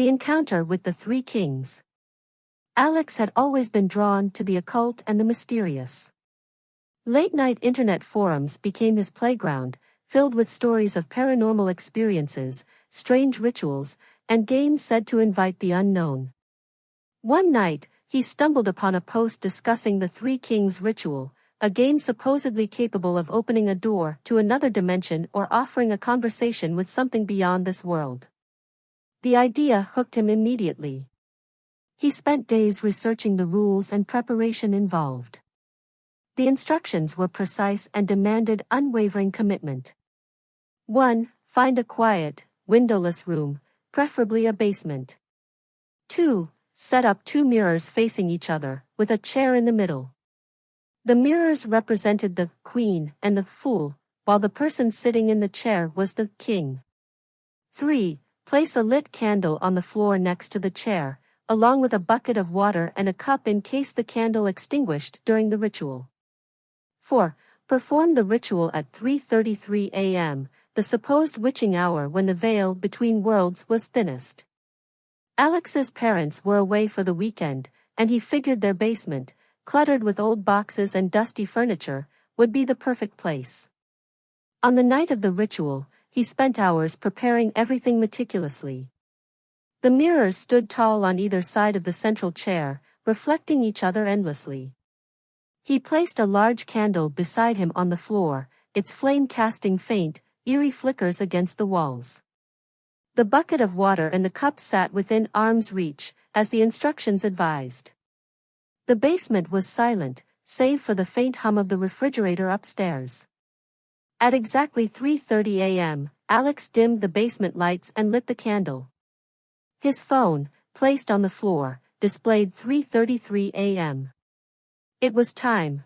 The encounter with the three kings. Alex had always been drawn to the occult and the mysterious. Late-night internet forums became his playground, filled with stories of paranormal experiences, strange rituals, and games said to invite the unknown. One night, he stumbled upon a post discussing the Three Kings ritual, a game supposedly capable of opening a door to another dimension or offering a conversation with something beyond this world. The idea hooked him immediately. He spent days researching the rules and preparation involved. The instructions were precise and demanded unwavering commitment. 1. Find a quiet, windowless room, preferably a basement. 2. Set up 2 mirrors facing each other, with a chair in the middle. The mirrors represented the queen and the fool, while the person sitting in the chair was the king. 3. Place a lit candle on the floor next to the chair, along with a bucket of water and a cup in case the candle extinguished during the ritual. 4. Perform the ritual at 3:33 a.m., the supposed witching hour when the veil between worlds was thinnest. Alex's parents were away for the weekend, and he figured their basement, cluttered with old boxes and dusty furniture, would be the perfect place. On the night of the ritual, he spent hours preparing everything meticulously. The mirrors stood tall on either side of the central chair, reflecting each other endlessly. He placed a large candle beside him on the floor, its flame casting faint, eerie flickers against the walls. The bucket of water and the cup sat within arm's reach, as the instructions advised. The basement was silent, save for the faint hum of the refrigerator upstairs. At exactly 3:30 a.m., Alex dimmed the basement lights and lit the candle. His phone, placed on the floor, displayed 3:33 a.m. It was time.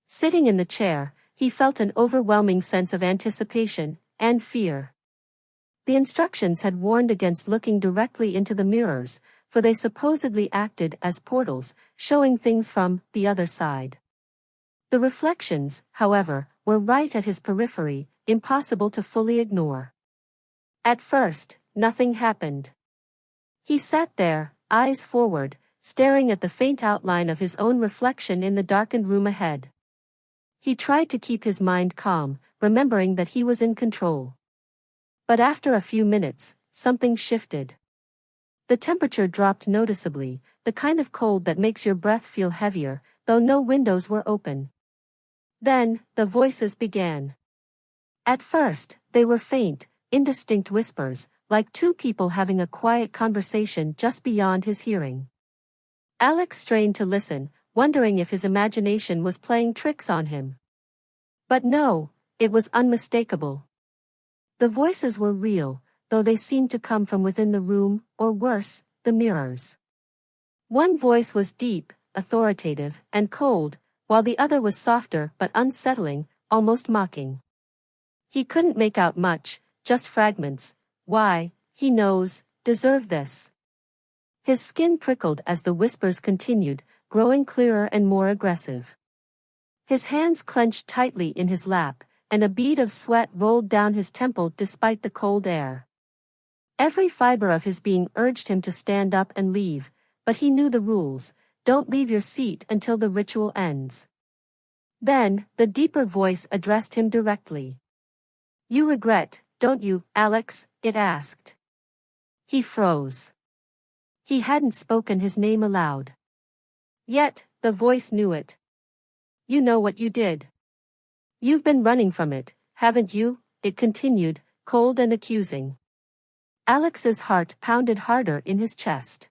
Sitting in the chair, he felt an overwhelming sense of anticipation and fear. The instructions had warned against looking directly into the mirrors, for they supposedly acted as portals, showing things from the other side. The reflections, however, were right at his periphery, impossible to fully ignore. At first, nothing happened. He sat there, eyes forward, staring at the faint outline of his own reflection in the darkened room ahead. He tried to keep his mind calm, remembering that he was in control. But after a few minutes, something shifted. The temperature dropped noticeably, the kind of cold that makes your breath feel heavier, though no windows were open. Then, the voices began. At first, they were faint, indistinct whispers, like 2 people having a quiet conversation just beyond his hearing. Alex strained to listen, wondering if his imagination was playing tricks on him. But no, it was unmistakable. The voices were real, though they seemed to come from within the room, or worse, the mirrors. One voice was deep, authoritative, and cold, while the other was softer but unsettling, almost mocking. He couldn't make out much, just fragments. Why, he knows, deserve this. His skin prickled as the whispers continued, growing clearer and more aggressive. His hands clenched tightly in his lap, and a bead of sweat rolled down his temple despite the cold air. Every fiber of his being urged him to stand up and leave, but he knew the rules: don't leave your seat until the ritual ends. Then, the deeper voice addressed him directly. You regret, don't you, Alex? It asked. He froze. He hadn't spoken his name aloud. Yet, the voice knew it. You know what you did. You've been running from it, haven't you? It continued, cold and accusing. Alex's heart pounded harder in his chest.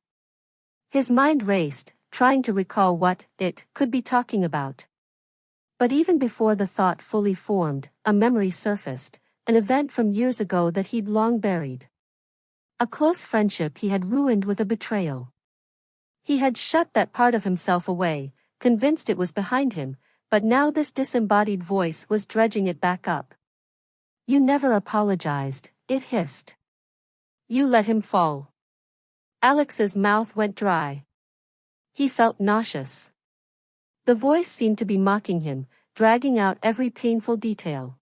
His mind raced, trying to recall what it could be talking about. But even before the thought fully formed, a memory surfaced, an event from years ago that he'd long buried. A close friendship he had ruined with a betrayal. He had shut that part of himself away, convinced it was behind him, but now this disembodied voice was dredging it back up. You never apologized, it hissed. You let him fall. Alex's mouth went dry. He felt nauseous. The voice seemed to be mocking him, dragging out every painful detail.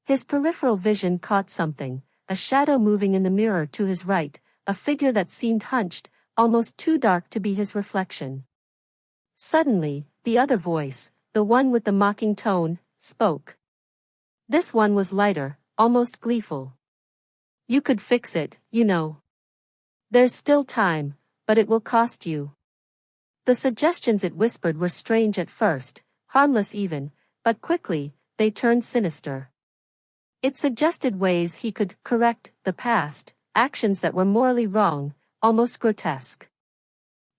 His peripheral vision caught something, a shadow moving in the mirror to his right, a figure that seemed hunched, almost too dark to be his reflection. Suddenly, the other voice, the one with the mocking tone, spoke. This one was lighter, almost gleeful. You could fix it, you know. There's still time, but it will cost you. The suggestions it whispered were strange at first, harmless even, but quickly, they turned sinister. It suggested ways he could correct the past, actions that were morally wrong, almost grotesque.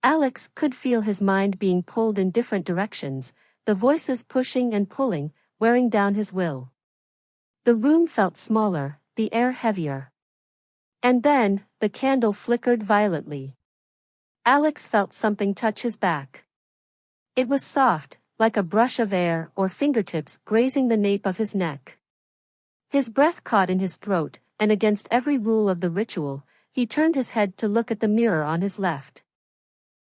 Alex could feel his mind being pulled in different directions, the voices pushing and pulling, wearing down his will. The room felt smaller, the air heavier. And then, the candle flickered violently. Alex felt something touch his back. It was soft, like a brush of air or fingertips grazing the nape of his neck. His breath caught in his throat, and against every rule of the ritual, he turned his head to look at the mirror on his left.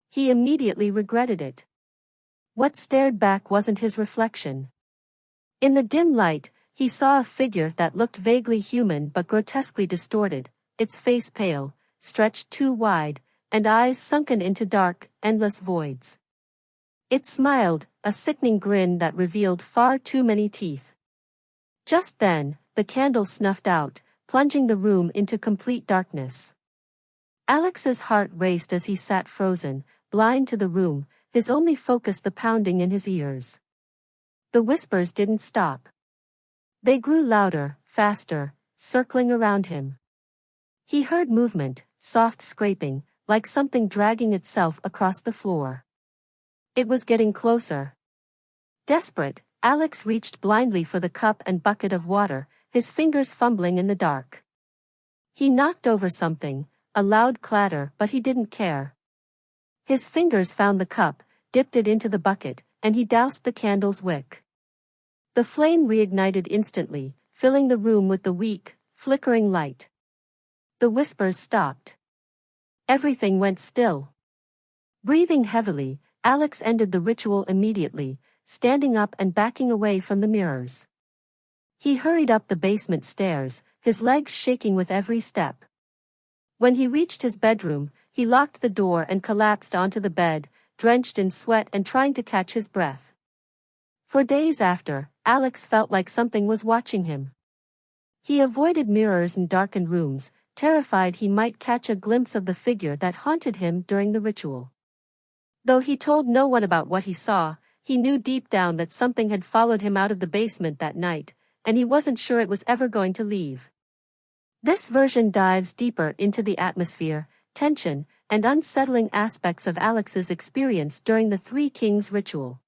He immediately regretted it. What stared back wasn't his reflection. In the dim light, he saw a figure that looked vaguely human but grotesquely distorted, its face pale, stretched too wide, and eyes sunken into dark, endless voids. It smiled, a sickening grin that revealed far too many teeth. Just then, the candle snuffed out, plunging the room into complete darkness. Alex's heart raced as he sat frozen, blind to the room, his only focus the pounding in his ears. The whispers didn't stop. They grew louder, faster, circling around him. He heard movement, soft scraping, like something dragging itself across the floor. It was getting closer. Desperate, Alex reached blindly for the cup and bucket of water, his fingers fumbling in the dark. He knocked over something, a loud clatter, but he didn't care. His fingers found the cup, dipped it into the bucket, and he doused the candle's wick. The flame reignited instantly, filling the room with the weak, flickering light. The whispers stopped. Everything went still. Breathing heavily, Alex ended the ritual immediately, standing up and backing away from the mirrors. He hurried up the basement stairs, his legs shaking with every step. When he reached his bedroom, he locked the door and collapsed onto the bed, drenched in sweat and trying to catch his breath. For days after, Alex felt like something was watching him. He avoided mirrors and darkened rooms, terrified he might catch a glimpse of the figure that haunted him during the ritual. Though he told no one about what he saw, he knew deep down that something had followed him out of the basement that night, and he wasn't sure it was ever going to leave. This version dives deeper into the atmosphere, tension, and unsettling aspects of Alex's experience during the Three Kings ritual.